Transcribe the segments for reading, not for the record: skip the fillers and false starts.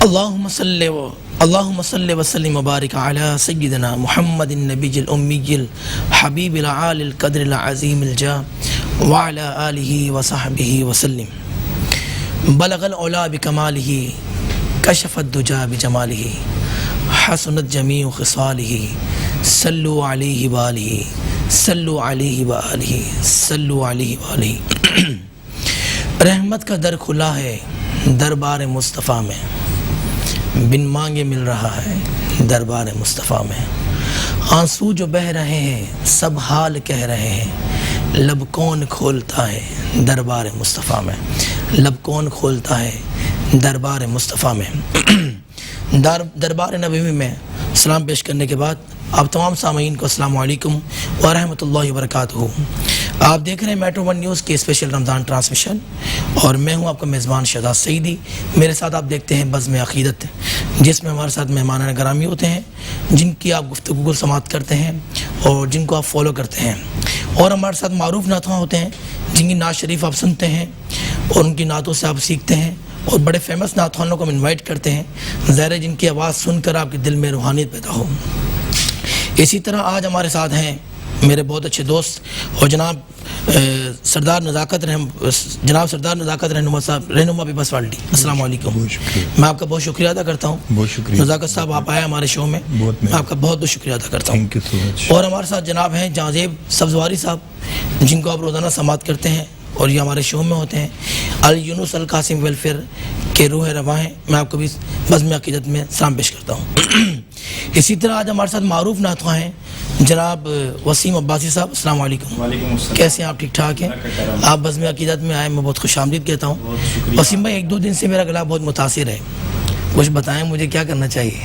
اللہم صلی وسلم وبارک علی سیدنا محمد النبی الامی الحبیب العالی القدر العظیم الجاہ وعلی آلہ وصحبہ وسلم بلغ العلا بکمالہ کشف الدجا بجمالہ حسنت جمیع خصالہ صلو علیہ وآلہ صلو علیہ وآلہ صلو علیہ وآلہ۔ رحمت کا در کھلا ہے دربار مصطفیٰ میں، بن مانگے مل رہا ہے دربار مصطفیٰ میں۔ آنسو جو بہہ رہے ہیں سب حال کہہ رہے ہیں، لب کون کھولتا ہے دربار مصطفیٰ میں، لب کون کھولتا ہے دربار مصطفیٰ میں۔ دربار نبوی میں سلام پیش کرنے کے بعد آپ تمام سامعین کو السلام علیکم ورحمۃ اللہ وبرکاتہ۔ آپ دیکھ رہے ہیں میٹرو ون نیوز کی اسپیشل رمضان ٹرانسمیشن اور میں ہوں آپ کا میزبان شہزاد سعیدی۔ میرے ساتھ آپ دیکھتے ہیں بزم عقیدت، جس میں ہمارے ساتھ مہمان گرامی ہوتے ہیں جن کی آپ گفتگو کو سماعت کرتے ہیں اور جن کو آپ فالو کرتے ہیں، اور ہمارے ساتھ معروف نعتخواں ہوتے ہیں جن کی نعت شریف آپ سنتے ہیں اور ان کی نعتوں سے آپ سیکھتے ہیں، اور بڑے فیمس نعتخوانوں کو ہم انوائٹ کرتے ہیں ظاہر جن کی آواز سن کر آپ کے دل میں روحانیت پیدا ہو۔ اسی طرح آج ہمارے ساتھ ہیں میرے بہت اچھے دوست اور جناب سردار نزاکت رہنما صاحب، رہنما پیپلز پارٹی۔ السلام علیکم۔ میں آپ کا بہت شکریہ ادا کرتا ہوں۔ بہت شکریہ نزاکت صاحب، آپ آئے ہمارے شو میں، میں آپ کا بہت بہت شکریہ ادا کرتا ہوں۔ اور ہمارے ساتھ جناب ہیں جہانزیب سبزواری صاحب، جن کو آپ روزانہ سماعت کرتے ہیں اور یہ ہمارے شو میں ہوتے ہیں۔ الینوس القاسم ویلفیئر کے روح رواں ہیں، میں آپ کو بھی بزم عقیدت میں سلام پیش کرتا ہوں۔ اسی طرح آج ہمارے ساتھ معروف نعتخواں ہیں جناب وسیم عباسی صاحب۔ السلام علیکم۔ وعلیکم السلام۔ کیسے ہیں آپ؟ ٹھیک ٹھاک ہیں؟ آپ بزم عقیدت میں آئے، میں بہت خوش آمدید کہتا ہوں۔ وسیم بھائی، ایک دو دن سے میرا گلا بہت متاثر ہے، کچھ بتائیں مجھے کیا کرنا چاہیے؟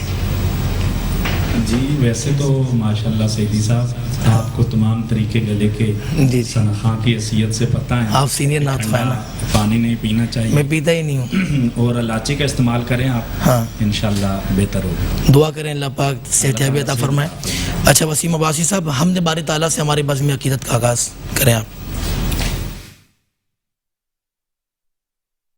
جی ویسے تو ماشاءاللہ سعیدی صاحب آپ کو تمام طریقے گلے کے سنخاں کی حیثیت سے پتہ ہے، آپ سینئر نعتخواں ہیں نا۔ پانی نہیں پینا چاہیے، میں پیتا ہی نہیں ہوں، اور الائچی کا استعمال کریں آپ، ہاں انشاءاللہ بہتر ہوگا۔ دعا کریں اللہ پاک صحتیابی عطا فرمائے۔ اچھا وسیم عباسی صاحب، حمد باری تعالیٰ سے ہماری بزم عقیدت کا آغاز کریں آپ۔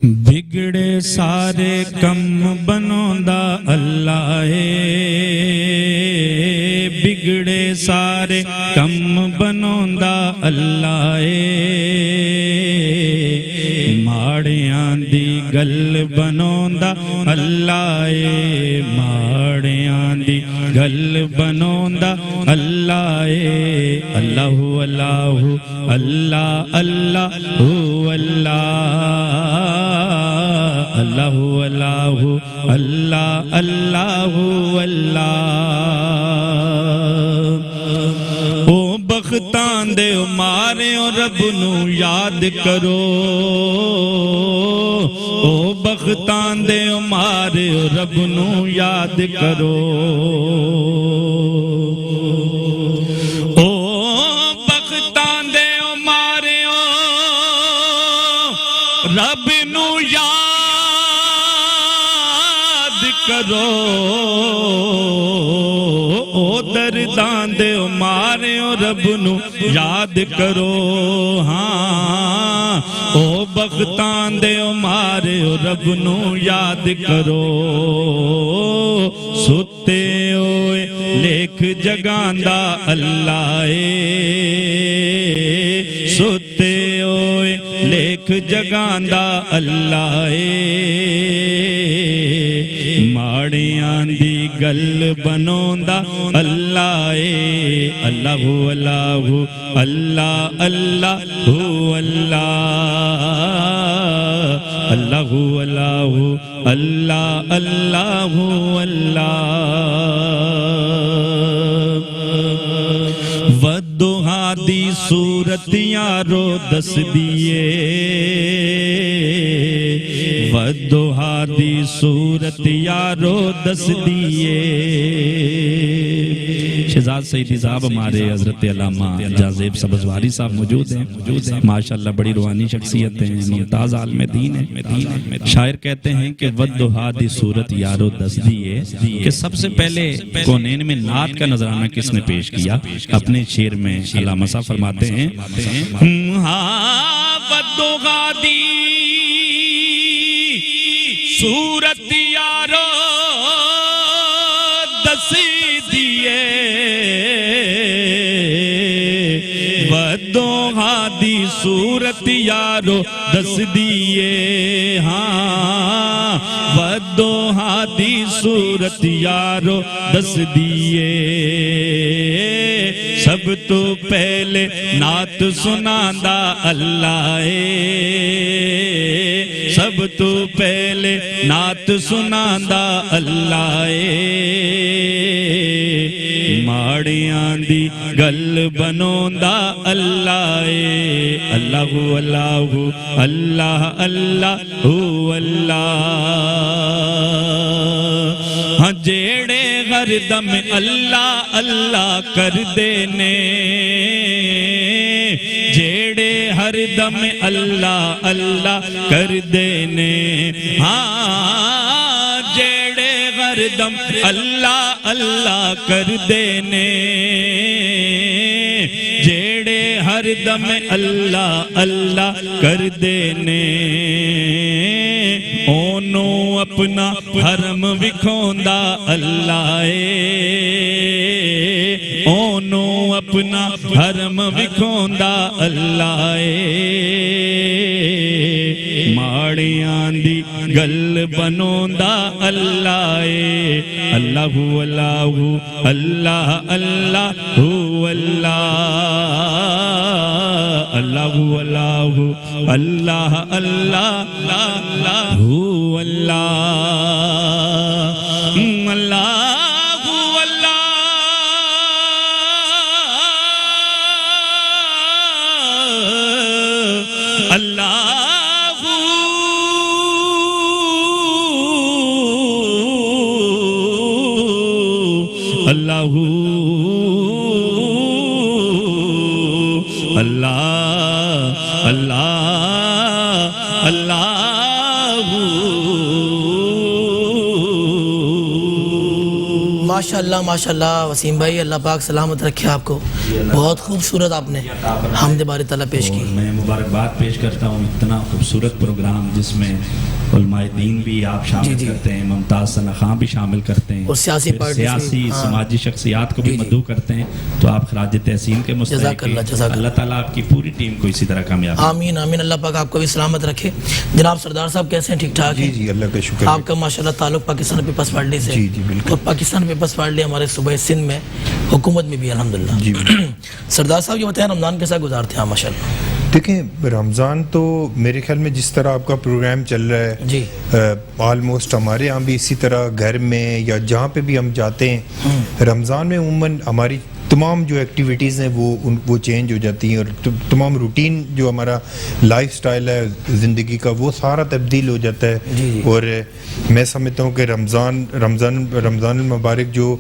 بگڑے سارے کم بنوندا اللہ بگڑے سارے کم بنوندا اللہ ماڑیاں دی گل بنوندا اللہ ماڑیاں دی گل بنوندا اللہ اللہ اللہ اللہ اللہ اللہ اللہ اللہ اللہ اللہ او بختان دے مارے رب نو یاد کرو، او بختان دے مارے رب نو یاد کرو، او بختان دے مارے رب نو یاد کرو، او دردان دے مارے رب نو یاد کرو، ہاں او بختان دے مارے رب نو یاد کرو، ستے ہوئے لیکھ جگاندا اللہ ستے ہوئے لیکھ جگاندا اللہ ماڑیاں دی گل بنوندا اللہ اللہ اللہ اللہ اللہ اللہ اللہ اللہ اللہ ودوہا دی صورت یارو دس دیئے ودوہا دی صورت یارو دس دیئے۔ شہزاد سعیدی صاحب ہمارے حضرت علامہ جہانزیب سبزواری صاحب موجود ہیں، ماشاءاللہ بڑی روحانی شخصیت ہیں، ممتاز عالم دین ہیں۔ شاعر کہتے ہیں کہ ودوہا دی صورت یارو دس دیئے، کہ سب سے پہلے کونین میں نعت کا نظرانہ کس نے پیش کیا؟ اپنے شعر میں علامہ صاحب فرماتے ہیں ودوہا دی صورت یارو دس دیے ودوہا دی صورت یارو دس دیے ہاں ودوہا دی صورت یارو دس دیے سب تو پہلے نعت سناندا اللہ سب تو پہلے نعت سناندا اللہ ماڑیاں دی گل بنوندا اللہ اللہ اللہ اللہ اللہ اللہ ہاں جیڑے غردم اللہ اللہ کر دینے جیڑے ہر دم اللہ اللہ کر دینے ہاں جیڑے ہردم اللہ اللہ کر دینے جیڑے ہر دم اللہ اللہ کر دینے اونوں اپنا حرم وکھوندا اللہ اونوں اپنا حرم وکھوندا اللہ ماڑیاں دی گل بنوندا اللہ اللہ اللہ اللہ اللہ اللہ اللہ اللہ اللہ اللہ ماشاءاللہ ماشاءاللہ وسیم بھائی، اللہ پاک سلامت رکھے آپ کو. بہت خوبصورت آپ نے حمد باری تعالیٰ پیش کی. میں مبارکباد پیش کرتا ہوں اتنا خوبصورت پروگرام جس میں علماء دین بھی آپ شامل کرتے ہیں، ممتاز ثنا خان بھی شامل کرتے ہیں، اور سیاسی سماجی شخصیات کو بھی مدعو کرتے ہیں. تو آپ خراج تحسین کے مستحق ہیں. اللہ تعالیٰ آپ کی پوری ٹیم کو اسی طرح کامیاب. آمین آمین. اللہ پاک آپ کو بھی سلامت رکھے. جناب سردار صاحب کیسے ہیں؟ ٹھیک ٹھاک ہیں؟ جی اللہ کا شکر. آپ کا ماشاءاللہ تعلق پاکستان پیپلز پارٹی سے. جی بالکل. اور پاکستان پیپلز پارٹی ہمارے صوبہ سندھ میں حکومت میں بھی الحمدللہ. جی سردار صاحب یہ بتائیں رمضان کیسا گزارتے ہیں ماشاءاللہ؟ دیکھیں رمضان تو میرے خیال میں جس طرح آپ کا پروگرام چل رہا ہے جی آلموسٹ ہمارے ہاں بھی اسی طرح گھر میں یا جہاں پہ بھی ہم جاتے ہیں رمضان میں عموماً ہماری تمام جو ایکٹیویٹیز ہیں وہ چینج ہو جاتی ہیں، اور تمام روٹین جو ہمارا لائف سٹائل ہے زندگی کا وہ سارا تبدیل ہو جاتا ہے. اور میں سمجھتا ہوں کہ رمضان المبارک جو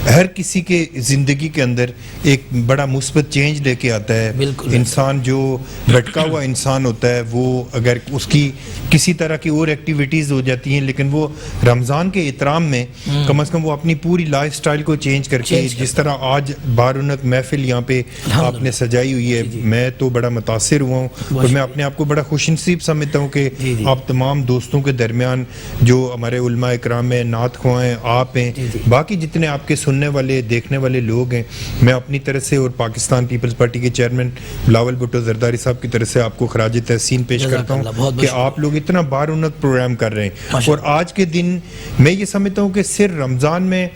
ہر کسی کے زندگی کے اندر ایک بڑا مثبت چینج لے کے آتا ہے. انسان جو بھٹکا ہوا انسان ہوتا ہے وہ اگر اس کی کسی طرح کی اور ایکٹیویٹیز ہو جاتی ہیں، لیکن وہ رمضان کے احترام میں کم از کم وہ اپنی پوری لائف سٹائل کو چینج کر کے جس طرح آج بارونق محفل یہاں پہ آپ نے سجائی ہوئی ہے، میں تو بڑا متاثر ہوا ہوں. اور میں اپنے آپ کو بڑا خوش نصیب سمجھتا ہوں کہ آپ تمام دوستوں کے درمیان جو ہمارے علماء اکرام ہیں، نعت خواں ہیں، آپ ہیں، باقی جتنے آپ کے سننے والے دیکھنے والے لوگ ہیں، میں اپنی طرف سے اور پاکستان پیپلز پارٹی کے چیئرمین بلاول بھٹو زرداری صاحب کی طرف سے آپ کو خراج تحسین پیش کرتا ہوں کہ آپ لوگ اتنا بارونق پروگرام کر رہے ہیں. اور آج کے دن میں یہ سمجھتا ہوں کہ صرف رمضان میں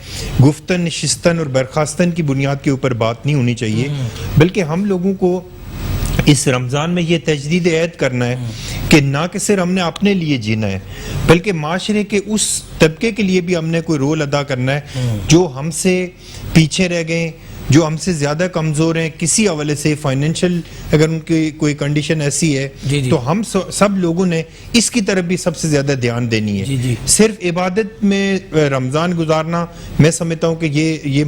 گفتن نشستن اور برخاستن کی بنیاد کے اوپر بات نہیں ہونی چاہیے، بلکہ ہم لوگوں کو اس رمضان میں یہ تجدید عہد کرنا ہے کہ نہ کہ صرف ہم نے اپنے لیے جینا ہے بلکہ معاشرے کے اس طبقے کے لیے بھی ہم نے کوئی رول ادا کرنا ہے جو ہم سے پیچھے رہ گئے، جو ہم سے زیادہ کمزور ہیں کسی حوالے سے، فائنینشیل اگر ان کی کوئی کنڈیشن ایسی ہے تو ہم سب لوگوں نے اس کی طرف بھی سب سے زیادہ دھیان دینی ہے. صرف عبادت میں رمضان گزارنا میں سمجھتا ہوں کہ یہ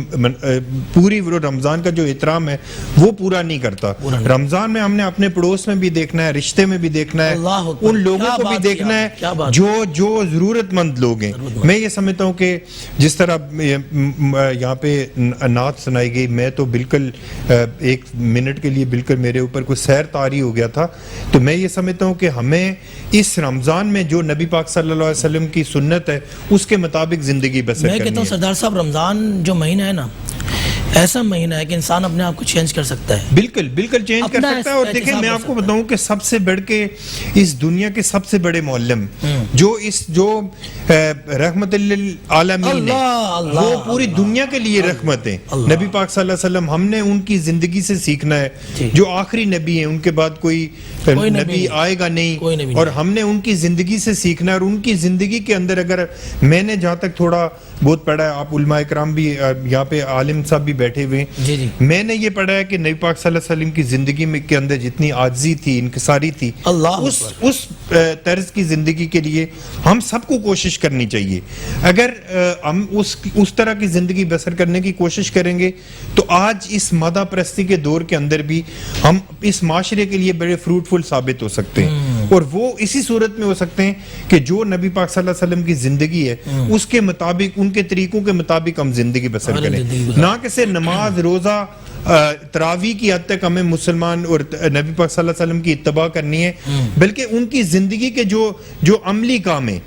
پوری رمضان کا جو احترام ہے وہ پورا نہیں کرتا. رمضان میں ہم نے اپنے پڑوس میں بھی دیکھنا ہے، رشتے میں بھی دیکھنا ہے، ان لوگوں کو بھی دیکھنا ہے جو ضرورت مند لوگ ہیں. میں یہ سمجھتا ہوں کہ جس طرح یہاں پہ نعت سنائی گئی، میں تو بالکل 1 منٹ کے لیے بالکل میرے اوپر کوئی سیر طاری ہو گیا تھا. تو میں یہ سمجھتا ہوں کہ ہمیں اس رمضان میں جو نبی پاک صلی اللہ علیہ وسلم کی سنت ہے اس کے مطابق زندگی بسر کرنی ہے. میں کہتا ہوں سردار صاحب رمضان جو مہینہ ہے نا ایسا مہینہ ہے کہ انسان اپنے آپ کو چینج کر سکتا ہے. بالکل چینج کر سکتا ہے. اور دیکھیں میں آپ کو بتاؤں کہ سب سے بڑھ کے اس دنیا کے سب سے بڑے معلم جو رحمت للعالمین وہ پوری دنیا کے لیے رحمت ہیں نبی پاک صلی اللہ علیہ وسلم. ہم نے ان کی زندگی سے سیکھنا ہے. جو آخری نبی ہیں ان کے بعد کوئی نبی آئے گا نہیں اور ہم نے ان کی زندگی سے سیکھنا ہے. اور ان کی زندگی کے اندر اگر میں نے جہاں تک تھوڑا بہت پڑھا ہے, آپ علماء کرام بھی یہاں پہ عالم صاحب بھی بیٹھے ہوئے ہیں, میں نے یہ پڑھا ہے کہ نبی پاک صلی اللہ علیہ وسلم کی زندگی میں کے اندر جتنی عاجزی تھی, انکساری تھی, اس طرز کی زندگی کے لیے ہم سب کو کوشش کرنی چاہیے. اگر ہم اس طرح کی زندگی بسر کرنے کی کوشش کریں گے تو آج اس مادہ پرستی کے دور کے اندر بھی ہم اس معاشرے کے لیے بڑے فروٹفل ثابت ہو سکتے ہیں. اور وہ اسی صورت میں ہو سکتے ہیں کہ جو نبی پاک صلی اللہ علیہ وسلم کی زندگی ہے اس کے مطابق, ان کے طریقوں کے مطابق ہم زندگی بسر کریں. نہ کہ صرف نماز, روزہ, تراویح کی حد تک ہمیں مسلمان اور نبی پاک صلی اللہ علیہ وسلم کی اتباع کرنی ہے, بلکہ ان کی زندگی کے جو عملی کام ہیں,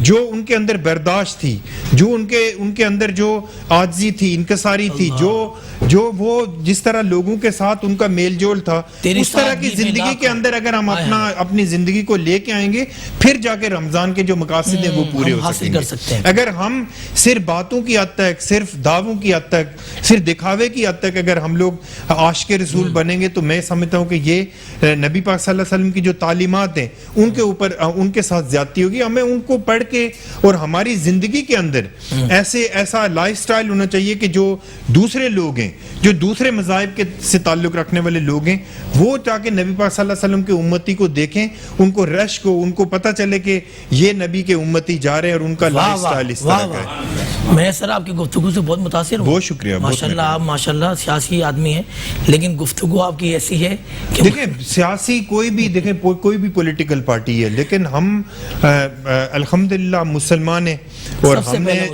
جو ان کے اندر برداشت تھی, جو ان کے اندر جو عاجزی تھی, انکساری تھی, جو وہ جس طرح لوگوں کے ساتھ ان کا میل جول تھا, اس طرح کی زندگی کے اندر اگر ہم اپنی زندگی کو لے کے آئیں گے پھر جا کے رمضان کے جو مقاصد ہیں وہ پورے ہو سکیں گے. اگر ہم صرف باتوں کی حد تک, صرف دعووں کی حد تک, صرف دکھاوے کی حد تک اگر ہم لوگ عاشق رسول بنیں گے تو میں سمجھتا ہوں کہ یہ نبی پاک صلی اللہ علیہ وسلم کی جو تعلیمات ہیں ان کے اوپر ان کے ساتھ زیادتی ہوگی. ہمیں ان کو پڑھ کے اور ہماری زندگی کے اندر ایسا لائف سٹائل ہونا چاہیے کہ جو دوسرے لوگ ہیں, جو دوسرے مذاہب سے تعلق رکھنے والے لوگ ہیں, وہ تاکہ نبی پاک صلی اللہ علیہ وسلم کے امتی کو دیکھیں, ان کو رشک ہو, ان کو پتہ چلے کہ یہ نبی کے امتی جا رہے ہیں اور ان کا لائف سٹائل اس طرح کا ہے. میں سر آپ کی گفتگو سے بہت متاثر ہوں. بہت شکریہ. ماشاءاللہ آپ ماشاءاللہ سیاسی آدمی ہیں, لیکن گفتگو آپ کی ایسی ہے کہ دیکھیں سیاسی کوئی بھی پولیٹیکل پارٹی ہے, لیکن ہم الحمدللہ مسلمان ہیں اور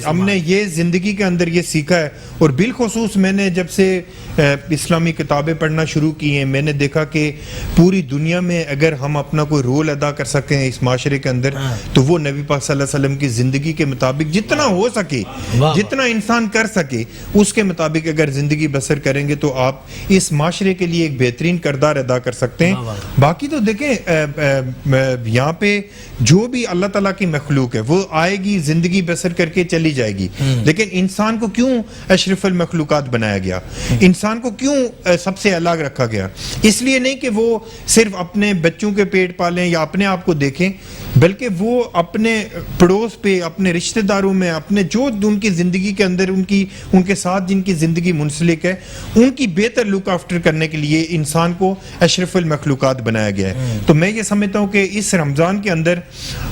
ہم نے یہ زندگی کے اندر یہ سیکھا ہے. اور بالخصوص میں نے جب سے اسلامی کتابیں پڑھنا شروع کی ہیں میں نے دیکھا کہ پوری دنیا میں اگر ہم اپنا کوئی رول ادا کر سکیں اس معاشرے کے اندر تو وہ نبی پاک صلی اللہ علیہ وسلم کی زندگی کے مطابق جتنا ہو سکے, جتنا انسان کر سکے اس کے مطابق اگر زندگی بسر کریں گے تو آپ اس معاشرے کے لیے ایک بہترین کردار ادا کر سکتے ہیں. باقی تو دیکھیں یہاں پہ جو بھی اللہ تعالیٰ کی مخلوق ہے وہ آئے گی, زندگی بسر کر کے چلی جائے گی, لیکن انسان کو کیوں اشرف المخلوقات بنایا گیا, انسان کو کیوں سب سے الگ رکھا گیا؟ اس لیے نہیں کہ وہ صرف اپنے بچوں کے پیٹ پالیں یا اپنے آپ کو دیکھیں, بلکہ وہ اپنے پڑوس پہ, اپنے رشتہ داروں میں, اپنے جو ان کی زندگی کے اندر ان کے ساتھ جن کی زندگی منسلک ہے ان کی بہتر لک آفٹر کرنے کے لیے انسان کو اشرف المخلوقات بنایا گیا ہے. تو میں یہ سمجھتا ہوں کہ اس رمضان کے اندر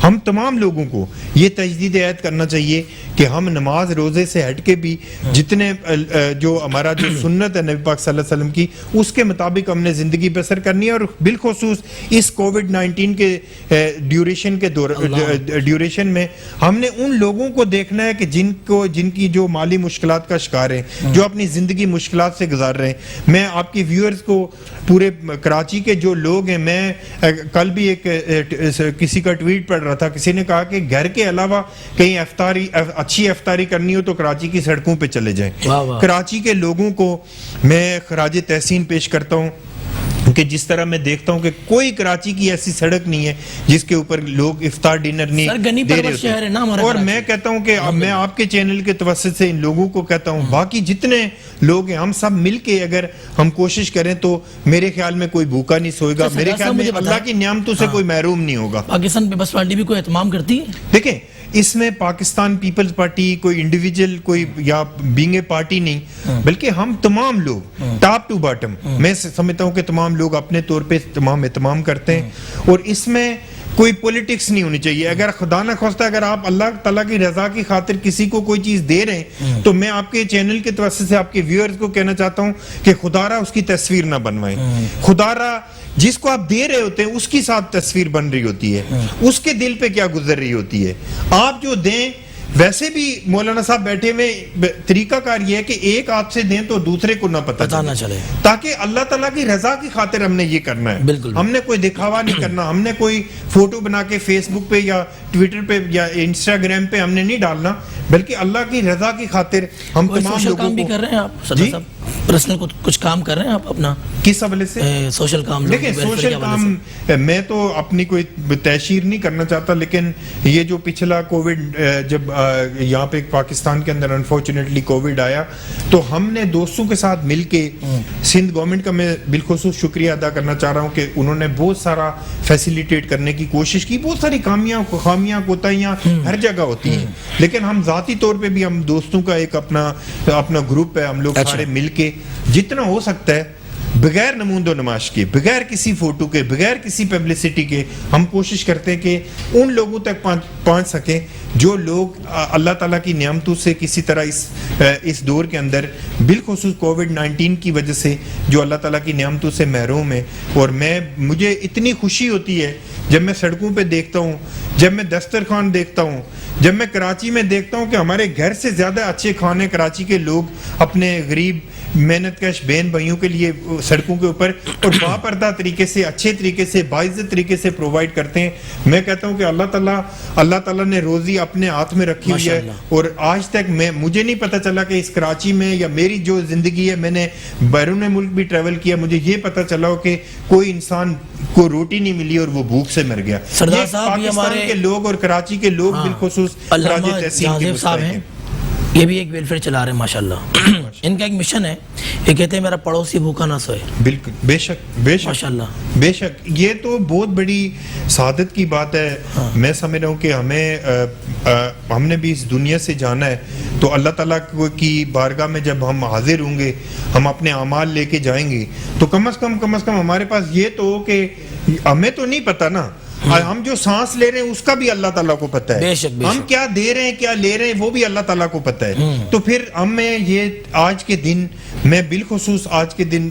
ہم تمام لوگوں کو یہ تجدید عہد کرنا چاہیے کہ ہم نماز روزے سے ہٹ کے بھی جتنے جو ہمارا جو سنت ہے نبی پاک صلی اللہ علیہ وسلم کی اس کے مطابق ہم نے زندگی بسر کرنی ہے. اور بالخصوص اس کووڈ-19 کے ڈیوریشن میں ہم نے ان لوگوں کو دیکھنا ہے کہ جن کی جو مالی مشکلات کا شکار ہیں, جو اپنی زندگی مشکلات سے گزار رہے ہیں. میں آپ کی ویورز کو پورے کراچی کے جو لوگ ہیں, میں کل بھی ایک کسی کا ٹویٹ پڑھ رہا تھا, کسی نے کہا کہ گھر کے علاوہ کہیں اچھی افطاری کرنی ہو تو کراچی کی سڑکوں پہ چلے جائیں. کراچی کے لوگوں کو میں خراج تحسین پیش کرتا ہوں کہ جس طرح میں دیکھتا ہوں کہ کوئی کراچی کی ایسی سڑک نہیں ہے جس کے اوپر لوگ افطار ڈنر نہیں دے رہے ہوتے. اور میں کہتا ہوں کہ میں آپ کے چینل کے توسط سے ان لوگوں کو کہتا ہوں, باقی جتنے لوگ ہیں ہم سب مل کے اگر ہم کوشش کریں تو میرے خیال میں کوئی بھوکا نہیں سوئے گا, میرے خیال میں اللہ کی نعمتوں سے کوئی محروم نہیں ہوگا. پاکستان پیپلز پارٹی بھی کوئی اہتمام کرتی ہے؟ دیکھیں اس میں پاکستان پیپلز پارٹی کوئی انڈیویجول کوئی یا بینگ اے پارٹی نہیں, بلکہ ہم تمام لوگ ٹاپ ٹو باٹم میں سمجھتا ہوں کہ تمام لوگ اپنے طور پہ تمام اہتمام کرتے ہیں. اور اس میں کوئی پولیٹکس نہیں ہونی چاہیے. اگر خدا نہ خواستہ اگر آپ اللہ تعالیٰ کی رضا کی خاطر کسی کو کوئی چیز دے رہے ہیں تو میں آپ کے چینل کے توسط سے آپ کے ویورز کو کہنا چاہتا ہوں کہ خدا را اس کی تصویر نہ بنوائیں. خدا را جس کو آپ دے رہے ہوتے ہیں اس کی ساتھ تصویر بن رہی ہوتی ہے, اس کے دل پہ کیا گزر رہی ہوتی ہے. آپ جو دیں ویسے بھی مولانا صاحب بیٹھے ہوئے طریقہ کار یہ ہے کہ ایک ہاتھ سے دیں تو دوسرے کو نہ پتہ نہ چلے، تاکہ اللہ تعالیٰ کی رضا کی خاطر ہم نے یہ کرنا ہے. بالکل ہم نے کوئی دکھاوا نہیں کرنا، ہم نے کوئی فوٹو بنا کے فیس بک پہ یا ٹویٹر پہ یا انسٹاگرام پہ ہم نے نہیں ڈالنا، بلکہ اللہ کی رضا کی خاطر ہم تمام سوشل لوگوں کام بھی کو. کر رہے ہیں آپ صدر صاحب، پرسنل کچھ کام کر رہے ہیں آپ اپنا کس حوالے سے؟ سوشل کام؟ دیکھیں سوشل کام میں تو اپنی کوئی تشہیر نہیں کرنا چاہتا، لیکن یہ جو پچھلا کووڈ جب یہاں پہ پاکستان کے اندر انفارچونیٹلی کووڈ آیا تو ہم نے دوستوں کے ساتھ مل کے سندھ گورنمنٹ کا میں بالخصوص شکریہ ادا کرنا چاہ رہا ہوں کہ انہوں نے بہت سارا فیسیلیٹیٹ کرنے کی کوشش کی. بہت ساری خامیاں کوتاہیاں ہر جگہ ہوتی ہیں، لیکن ہم ذاتی طور پہ بھی ہم دوستوں کا ایک اپنا گروپ ہے، ہم لوگ سارے مل کے جتنا ہو سکتا ہے بغیر نمود و نمائش کے، بغیر کسی فوٹو کے، بغیر کسی پبلسٹی کے ہم کوشش کرتے ہیں کہ ان لوگوں تک پہنچ سکیں جو لوگ اللہ تعالیٰ کی نعمتوں سے کسی طرح اس دور کے اندر بالخصوص کووڈ-19 کی وجہ سے جو اللہ تعالیٰ کی نعمتوں سے محروم ہیں. اور مجھے اتنی خوشی ہوتی ہے جب میں سڑکوں پہ دیکھتا ہوں، جب میں دسترخوان دیکھتا ہوں، جب میں کراچی میں دیکھتا ہوں کہ ہمارے گھر سے زیادہ اچھے کھانے کراچی کے لوگ اپنے غریب محنت کش بہن بھائیوں کے لیے سڑکوں کے اوپر اور باپردہ طریقے سے، اچھے طریقے سے، باعزت طریقے سے پرووائڈ کرتے ہیں. میں کہتا ہوں کہ اللہ تعالیٰ نے روزی اپنے ہاتھ میں رکھی ہوئی ہے. اور آج تک مجھے نہیں پتہ چلا کہ اس کراچی میں یا میری جو زندگی ہے، میں نے بیرون ملک بھی ٹریول کیا، مجھے یہ پتہ چلا ہو کہ کوئی انسان کو روٹی نہیں ملی اور وہ بھوک سے مر گیا. سردار صاحب یہ پاکستان کے لوگ اور کراچی کے لوگ بالخصوص خراج تحسین کے مستحق ہیں. یہ بھی ایک ویلفیئر چلا رہے ہیں ماشاءاللہ. ان کا ایک مشن ہے، یہ کہتے ہیں میرا پڑوسی بھوکا نہ سوئے. بالکل، بے شک ماشاءاللہ، بے شک یہ تو بہت بڑی سعادت کی بات ہے. میں سمجھ رہا ہوں کہ ہم نے بھی اس دنیا سے جانا ہے تو اللہ تعالیٰ کی بارگاہ میں جب ہم حاضر ہوں گے، ہم اپنے اعمال لے کے جائیں گے تو کم از کم ہمارے پاس یہ تو ہو کہ ہمیں تو نہیں پتہ نا، ہم جو سانس لے رہے ہیں اس کا بھی اللہ تعالیٰ کو پتہ ہے، ہم کیا دے رہے ہیں کیا لے رہے ہیں وہ بھی اللہ تعالیٰ کو پتہ ہے. تو پھر ہمیں یہ آج کے دن، میں بالخصوص آج کے دن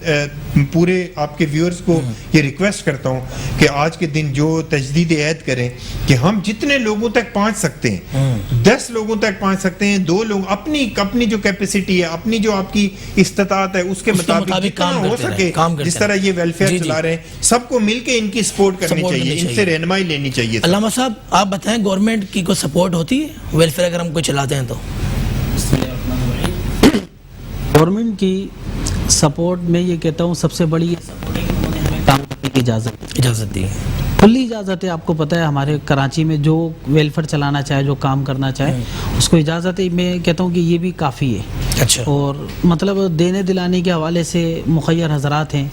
پورے آپ کے ویورز کو یہ ریکویسٹ کرتا ہوں کہ آج کے دن جو تجدید عہد کریں کہ ہم جتنے لوگوں تک پہنچ سکتے ہیں، 10 لوگوں تک پہنچ سکتے ہیں، 2 لوگ اپنی جو کیپیسٹی ہے، اپنی جو آپ کی استطاعت ہے اس کے مطابق جتنا ہو سکے، جس طرح یہ ویلفیئر چلا رہے ہیں سب کو مل کے ان کی سپورٹ کرنی چاہیے، ان سے رہنمائی لینی چاہیے. علامہ صاحب آپ بتائیں گورنمنٹ کی کوئی سپورٹ ہوتی ہے ویلفیئر اگر ہم کوئی چلاتے ہیں تو؟ گورنمنٹ کی سپورٹ میں یہ کہتا ہوں سب سے بڑی سپورٹ ہے کہ انہوں نے ہمیں کام کرنے کی اجازت دی، کھلی اجازت ہے. آپ کو پتہ ہے ہمارے کراچی میں جو ویلفیئر چلانا چاہے، جو کام کرنا چاہے اس کو اجازت ہے. میں کہتا ہوں کہ یہ بھی کافی ہے. اچھا. اور مطلب دینے دلانے کے حوالے سے مخیر حضرات ہیں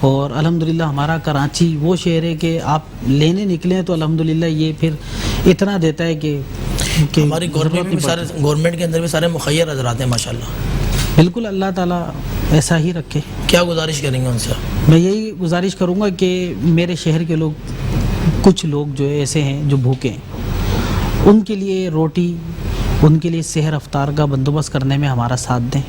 اور الحمدللہ ہمارا کراچی وہ شہر ہے کہ آپ لینے نکلیں تو الحمدللہ یہ پھر اتنا دیتا ہے کہ ہماری گورنمنٹ کے اندر بھی سارے مخیر حضرات ہیں ماشاءاللہ. بالکل، اللہ تعالیٰ ایسا ہی رکھے. کیا گزارش کریں گے ان سے؟ میں یہی گزارش کروں گا کہ میرے شہر کے لوگ، کچھ لوگ جو ایسے ہیں جو بھوکے ہیں، ان کے لیے روٹی، ان کے لیے سحر افطار کا بندوبست کرنے میں ہمارا ساتھ دیں.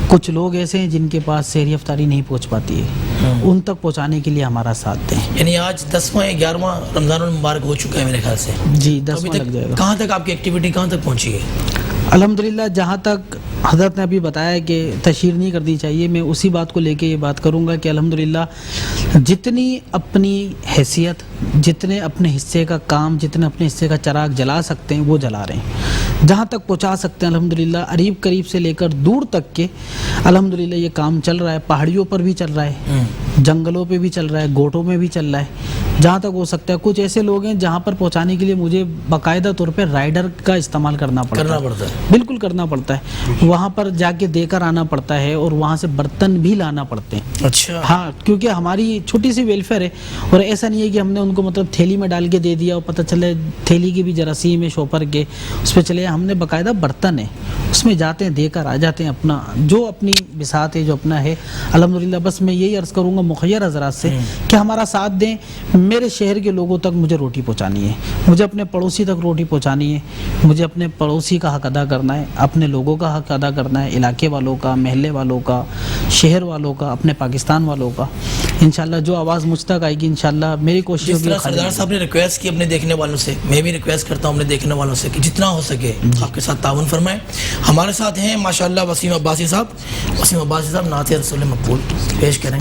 کچھ لوگ ایسے ہیں جن کے پاس سحری افطاری نہیں پہنچ پاتی ہے، ان تک پہنچانے کے لیے ہمارا ساتھ دیں. یعنی آج 10واں 11واں رمضان المبارک ہو چکا ہے میرے خیال سے. جی 10واں لگ جائے گا. کہاں تک آپ کی ایکٹیویٹی کہاں تک پہنچی ہے؟ الحمدللہ جہاں تک حضرت نے ابھی بتایا کہ تشہیر نہیں کرنی چاہیے، میں اسی بات کو لے کے یہ بات کروں گا کہ الحمدللہ جتنی اپنی حیثیت، جتنے اپنے حصے کا کام، جتنے اپنے حصے کا چراغ جلا سکتے ہیں وہ جلا رہے ہیں. جہاں تک پہنچا سکتے ہیں الحمدللہ، قریب سے لے کر دور تک کے الحمدللہ یہ کام چل رہا ہے. پہاڑیوں پر بھی چل رہا ہے، جنگلوں پہ بھی چل رہا ہے، گوٹوں میں بھی چل رہا ہے، جہاں تک ہو سکتا ہے. کچھ ایسے لوگ ہیں جہاں پر پہنچانے کے لیے مجھے باقاعدہ طور پہ رائڈر کا استعمال کرنا پڑتا ہے. بالکل کرنا پڑتا ہے، وہاں پر جا کے دے کر آنا پڑتا ہے اور وہاں سے برتن بھی لانا پڑتے ہیں. اچھا. ہاں، کیونکہ ہماری چھوٹی سی ویلفیئر ہے اور ایسا نہیں ہے کہ ہم نے ان کو مطلب تھیلی میں ڈال کے دے دیا اور پتہ چلے تھیلی کی بھی جراثیم ہے شوپر کے اس پہ چلے. ہم نے باقاعدہ برتن ہے اس میں جاتے ہیں، دے کر آ جاتے ہیں اپنا جو اپنی بساط ہے، جو اپنا ہے الحمدللہ. بس میں یہی عرض کروں گا مخیر حضرات سے کہ ہمارا ساتھ دیں. میرے شہر کے لوگوں تک مجھے روٹی پہنچانی ہے، مجھے اپنے پڑوسی تک روٹی پہنچانی ہے، مجھے اپنے پڑوسی کا حق ادا کرنا ہے، اپنے لوگوں کا حق ادا کرنا ہے، علاقے والوں کا، محلے والوں کا، شہر والوں کا، اپنے پاکستان والوں کا۔ انشاءاللہ جو آواز مجھ تک آئے گی انشاءاللہ میری کوشش جس ہوگی۔ طرح سردار صاحب نے ریکویسٹ کی اپنے دیکھنے والوں سے، میں بھی ریکویسٹ کرتا ہوں اپنے دیکھنے والوں سے کہ جتنا ہو سکے آپ کے ساتھ تعاون فرمائیں۔ ہمارے ساتھ ہیں ماشاءاللہ وسیم عباسی صاحب۔ وسیم عباسی صاحب نعت رسول مقبول پیش کریں۔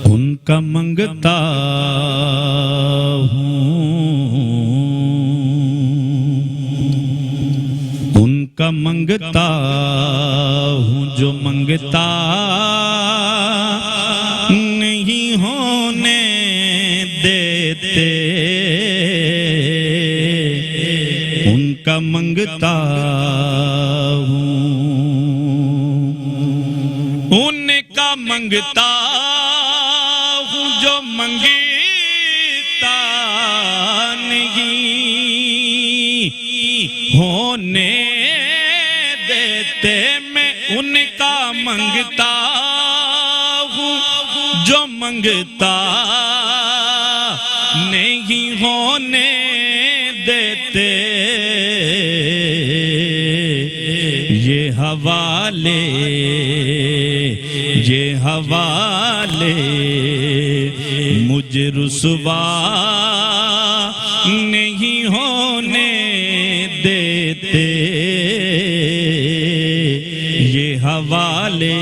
ان کا منگتا کا منگتا ہوں جو منگتا نہیں ہونے دیتے، ان کا منگتا ہوں، ان کا منگتا ہوں جو منگتا نہیں ہونے دیتے، میں ان کا منگتا ہوں جو منگتا نہیں ہونے دیتے، یہ حوالے مجھ رسوا نہیں ہونے دیتے، یہ حوالے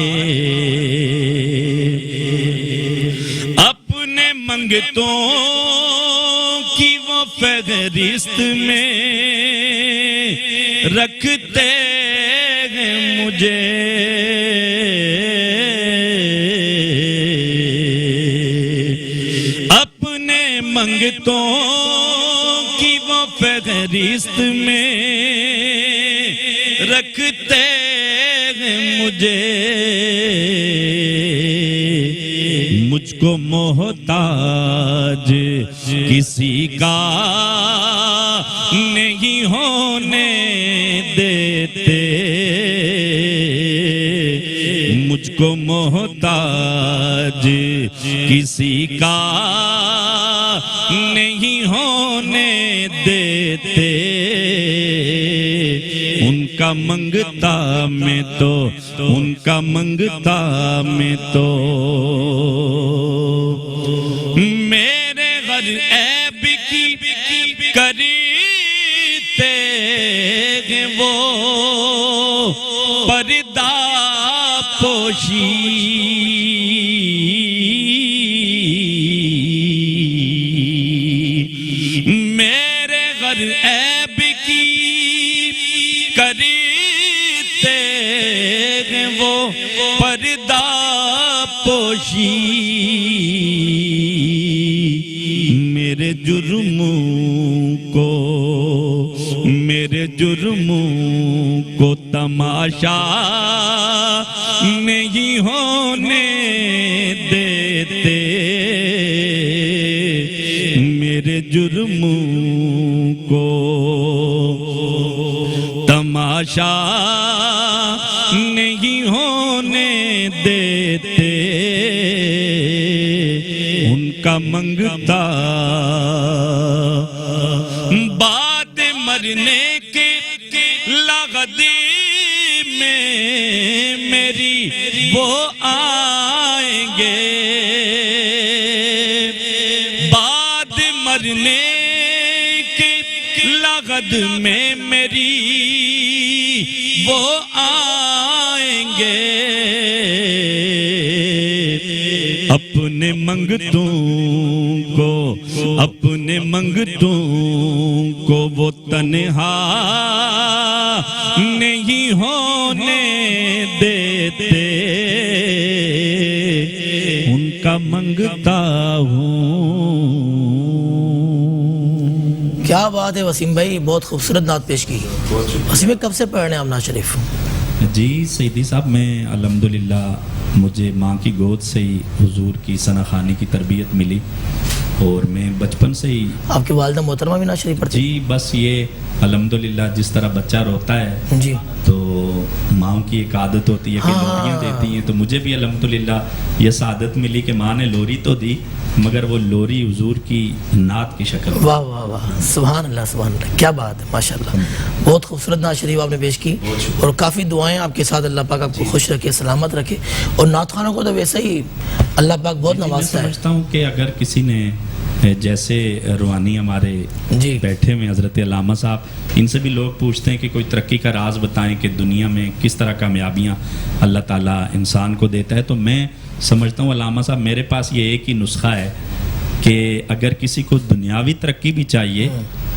اپنے منگتوں کی وہ فہرست میں رکھتے ہیں مجھے، اپنے منگتوں کی وہ فہرست میں رکھتے ہیں مجھے، مجھ کو محتاج کسی کا نہیں ہونے دیتے، مجھ کو محتاج کسی کا نہیں ہونے دیتے، ان کا منگتا میں تو، ان کا منگتا میں تو میرے غر عیب کی کریتے ہیں وہ پردہ پوشی، میرے غر عیب کی کریتے ہیں وہ پردہ پوشی، میرے جرموں کو تماشا نہیں ہونے دیتے، میرے جرموں کو تماشا نہیں ہونے دیتے، ان کا منگتا بعد مرنے کے لغدی میں میری وہ آئیں گے، بعد مرنے کے لغد میں میری وہ آئیں گے، اپنے منگتوں کو وہ تنہا نہیں ہونے دیتے، ان کا منگتا ہوں۔ کیا بات ہے وسیم بھائی، بہت خوبصورت نعت پیش کی۔ وسیم کب سے پڑھ رہے ہیں آپ نعت شریف؟ جی سیدی صاحب، میں الحمدللہ مجھے ماں کی گود سے ہی حضور کی ثنا خوانی کی تربیت ملی، اور میں بچپن سے ہی۔ آپ کی والدہ محترمہ بھی نعت شریف پڑھتی؟ جی بس یہ الحمدللہ جس طرح بچہ روتا ہے جی تو ماؤں کی ایک عادت ہوتی ہے کہ لوریاں دیتی ہیں، تو مجھے بھی الحمدللہ یہ سعادت ملی کہ ماں نے لوری تو دی مگر وہ لوری حضور کی نعت کی شکل میں۔ واہ واہ واہ، سبحان اللہ سبحان اللہ، کیا بات ہے، ماشاءاللہ، بہت خوبصورت نعت شریف آپ نے پیش کی، اور کافی دعائیں آپ کے ساتھ، اللہ پاک آپ کو خوش رکھے، سلامت رکھے، اور نعت خوانوں کو تو ویسے ہی اللہ پاک بہت نوازتا ہے۔ میں سمجھتا ہوں کہ اگر کسی نے جیسے روحانی ہمارے بیٹھے ہوئے حضرت علامہ صاحب، ان سے بھی لوگ پوچھتے ہیں کہ کوئی ترقی کا راز بتائیں کہ دنیا میں کس طرح کامیابیاں اللہ تعالیٰ انسان کو دیتا ہے، تو میں سمجھتا ہوں علامہ صاحب میرے پاس یہ ایک ہی نسخہ ہے کہ اگر کسی کو دنیاوی ترقی بھی چاہیے،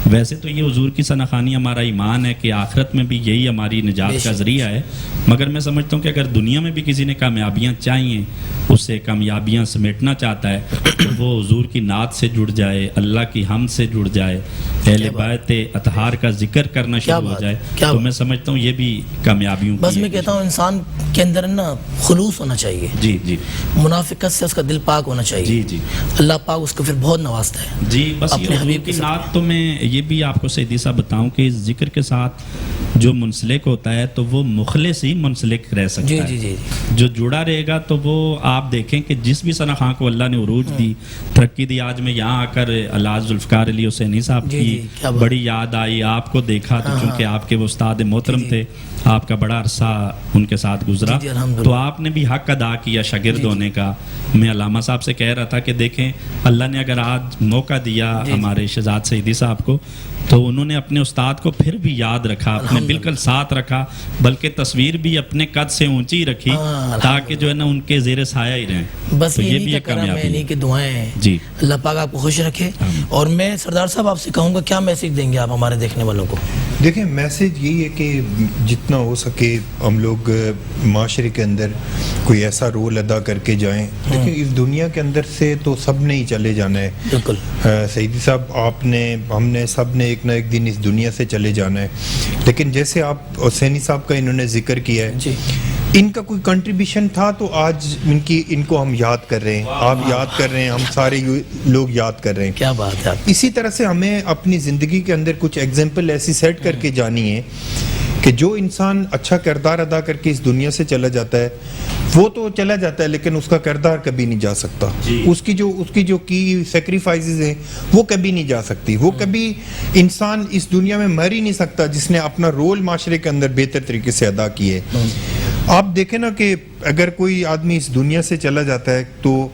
ویسے تو یہ حضور کی ثناخوانی ہمارا ایمان ہے کہ آخرت میں بھی یہی ہماری نجات کا ذریعہ ہے، مگر میں سمجھتا ہوں کہ اگر دنیا میں بھی کسی نے کامیابیاں چاہیے، اس سے کامیابیاں سمیٹنا چاہتا ہے، تو وہ حضور کی نعت سے جڑ جائے، اللہ کی حمد سے جڑ جائے، اہل بیت اطہار کا ذکر کرنا شروع ہو جائے، تو میں سمجھتا ہوں یہ بھی کامیابیوں بس میں کہتا ہوں انسان کے اندر نا خلوص ہونا چاہیے، جی جی، منافقت سے اس کا دل پاک ہونا چاہیے، جی جی، اللہ پاک اس کو پھر بہت نوازتا ہے جی۔ بس اپنے حبیب کی نعت تو میں یہ بھی آپ کو سیدی صاحب بتاؤں کہ ذکر کے ساتھ جو منسلک ہوتا ہے تو وہ مخلص ہی منسلک رہ سکتا ہے، جی جی، جو جڑا رہے گا تو وہ آپ دیکھیں کہ جس بھی ثنا خان کو اللہ نے عروج دی، ترقی دی، آج میں یہاں آ کر علامہ ذوالفقار علی حسینی صاحب کی بڑی یاد آئی، آپ کو دیکھا تو چونکہ آپ کے وہ استاد محترم تھے، آپ کا بڑا عرصہ ان کے ساتھ گزرا، تو آپ نے بھی حق ادا کیا شاگرد ہونے کا۔ میں علامہ صاحب سے کہہ رہا تھا کہ دیکھیں اللہ نے اگر آج موقع دیا ہمارے شہزاد سیدی صاحب کو، تو انہوں نے اپنے استاد کو پھر بھی یاد رکھا، اپنے بالکل ساتھ رکھا، بلکہ تصویر بھی اپنے قد سے اونچی رکھی تاکہ جو ہے نا ان کے زیر سایہ ہی رہیں۔ بس تو یہ بھی ایک کامیابی انہی کی دعائیں ہیں، جی، اللہ پاک آپ کو خوش رکھے۔ اور میں سردار صاحب آپ سے کہوں گا کیا میسیج دیں گے آپ ہمارے دیکھنے والوں کو؟ دیکھیں میسیج یہی ہے کہ جتنا ہو سکے ہم لوگ معاشرے کے اندر کوئی ایسا رول ادا کر کے جائیں، لیکن اس دنیا کے اندر سے تو سب نے ہی چلے جانا ہے، بالکل سیدی صاحب، آپ نے، ہم نے، سب نے ایک نہ ایک دن اس دنیا سے چلے جانا ہے، لیکن جیسے آپ حسینی صاحب کا انہوں نے ذکر کیا ہے، جی، ان کا کوئی کنٹریبیوشن تھا تو آج ان کو ہم یاد کر رہے ہیں، آپ یاد کر رہے ہیں، ہم سارے لوگ یاد کر رہے ہیں۔ کیا بات ہے۔ اسی طرح سے ہمیں اپنی زندگی کے اندر کچھ ایگزامپل ایسی سیٹ کر کے جانی ہے کہ جو انسان اچھا کردار ادا کر کے اس دنیا سے چلا جاتا ہے وہ تو چلا جاتا ہے، لیکن اس کا کردار کبھی نہیں جا سکتا، اس کی جو کی سیکریفائسز ہیں وہ کبھی نہیں جا سکتی، وہ کبھی انسان اس دنیا میں مر ہی نہیں سکتا جس نے اپنا رول معاشرے کے اندر بہتر طریقے سے ادا کیے۔ آپ دیکھیں نا کہ اگر کوئی آدمی اس دنیا سے چلا جاتا ہے تو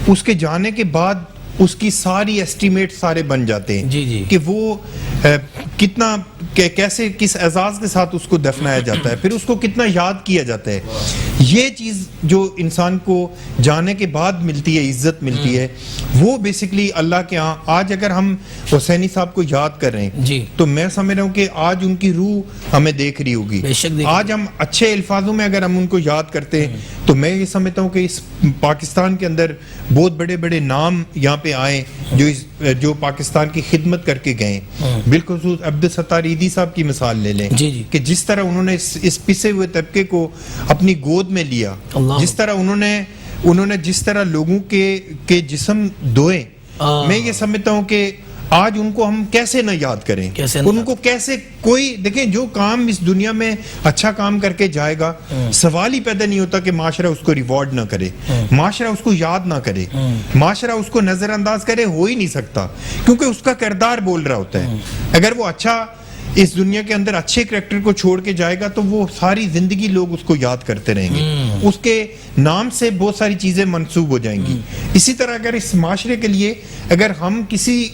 اس کے جانے کے بعد اس کی ساری ایسٹیمیٹ سارے بن جاتے ہیں، جی جی، کہ وہ کتنا کیسے کس اعزاز کے ساتھ اس کو دفنایا جاتا ہے، پھر اس کو کتنا یاد کیا جاتا ہے۔ یہ چیز جو انسان کو جانے کے بعد ملتی ہے، عزت ملتی ہے، وہ بیسیکلی اللہ کے ہاں آج اگر ہم حسینی صاحب کو یاد کر رہے ہیں جی، تو میں سمجھ رہا ہوں کہ آج ان کی روح ہمیں دیکھ رہی ہوگی۔ آج ہم اچھے الفاظوں میں اگر ہم ان کو یاد کرتے ہیں تو میں یہ سمجھتا ہوں کہ اس پاکستان کے اندر بہت بڑے بڑے نام یہاں پہ آئے جو پاکستان کی خدمت کر کے گئے، بالخصوص عبدالستار ایدھی صاحب کی مثال لے لیں کہ جس طرح انہوں نے اس پسے ہوئے طبقے کو اپنی گود میں لیا، جس طرح انہوں نے جس طرح لوگوں کے جسم دھوئے، میں یہ سمجھتا ہوں کہ آج ان کو ہم کیسے نہ یاد کریں، ان کو کیسے کوئی دیکھیں جو کام اس دنیا میں اچھا کام کر کے جائے گا سوال ہی پیدا نہیں ہوتا کہ معاشرہ اس کو ریوارڈ نہ کرے، معاشرہ اس کو یاد نہ کرے، معاشرہ اس کو نظر انداز کرے، ہو ہی نہیں سکتا کیونکہ اس کا کردار بول رہا ہوتا ہے۔ اگر وہ اچھا اس دنیا کے اندر اچھے کریکٹر کو چھوڑ کے جائے گا تو وہ ساری زندگی لوگ اس کو یاد کرتے رہیں گے، اس کے نام سے بہت ساری چیزیں منسوب ہو جائیں گی۔ اسی طرح اگر اس معاشرے کے لیے اگر ہم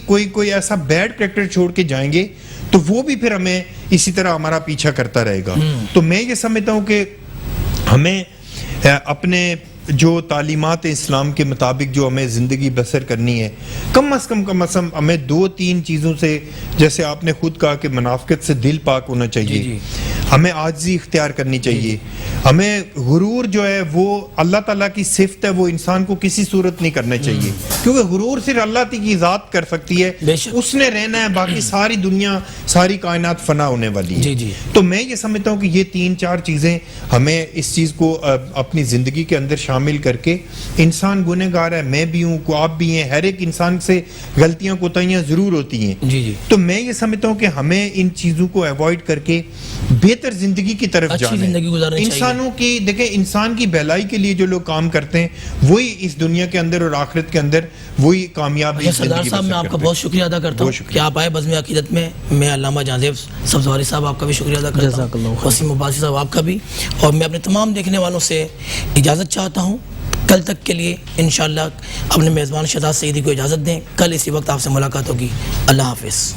کوئی ایسا بیڈ کریکٹر چھوڑ کے جائیں گے تو وہ بھی پھر ہمیں اسی طرح ہمارا پیچھا کرتا رہے گا۔ تو میں یہ سمجھتا ہوں کہ ہمیں اپنے جو تعلیمات اسلام کے مطابق جو ہمیں زندگی بسر کرنی ہے، کم از کم ہمیں 2-3 چیزوں سے، جیسے آپ نے خود کہا کہ منافقت سے دل پاک ہونا چاہیے، ہمیں عاجزی اختیار کرنی چاہیے، ہمیں غرور جو ہے وہ اللہ تعالیٰ کی صفت ہے، وہ انسان کو کسی صورت نہیں کرنا چاہیے، کیونکہ غرور صرف اللہ کی ذات کر سکتی ہے، اس نے رہنا ہے، باقی ساری دنیا ساری کائنات فنا ہونے والی ہے۔ تو میں یہ سمجھتا ہوں کہ یہ 3-4 چیزیں ہمیں اس چیز کو اپنی زندگی کے اندر شامل شامل کر کے انسان گنہگار ہے، میں بھی ہوں، آپ بھی ہیں، ہر ایک انسان سے غلطیاں کوتاہیاں ضرور ہوتی ہیں. جی تو میں یہ سمجھتا ہوں کہ ہمیں ان چیزوں کو ایوائڈ کر کے بہتر زندگی کی طرف اچھی جانا زندگی گزارنی چاہیے. انسانوں کی دیکھیں، انسان کی بھلائی کے لیے جو لوگ کام کرتے ہیں وہی اس دنیا کے اندر اور آخرت کے اندر وہی کامیاب سردار صاحب میں آپ کا بہت شکریہ ادا کرتا ہوں کہ آپ آئے بزم عقیدت میں. میں علامہ جہاں زیب سبزواری صاحب آپ کا بھی شکریہ ادا کرتا ہوں، وسیم عباسی صاحب آپ کا بھی. اور میں اپنے تمام دیکھنے والوں سے اجازت چاہتا ہوں. کل تک کے لیے انشاءاللہ اپنے میزبان شہزاد سعیدی کو اجازت دیں. کل اسی وقت آپ سے ملاقات ہوگی. اللہ حافظ.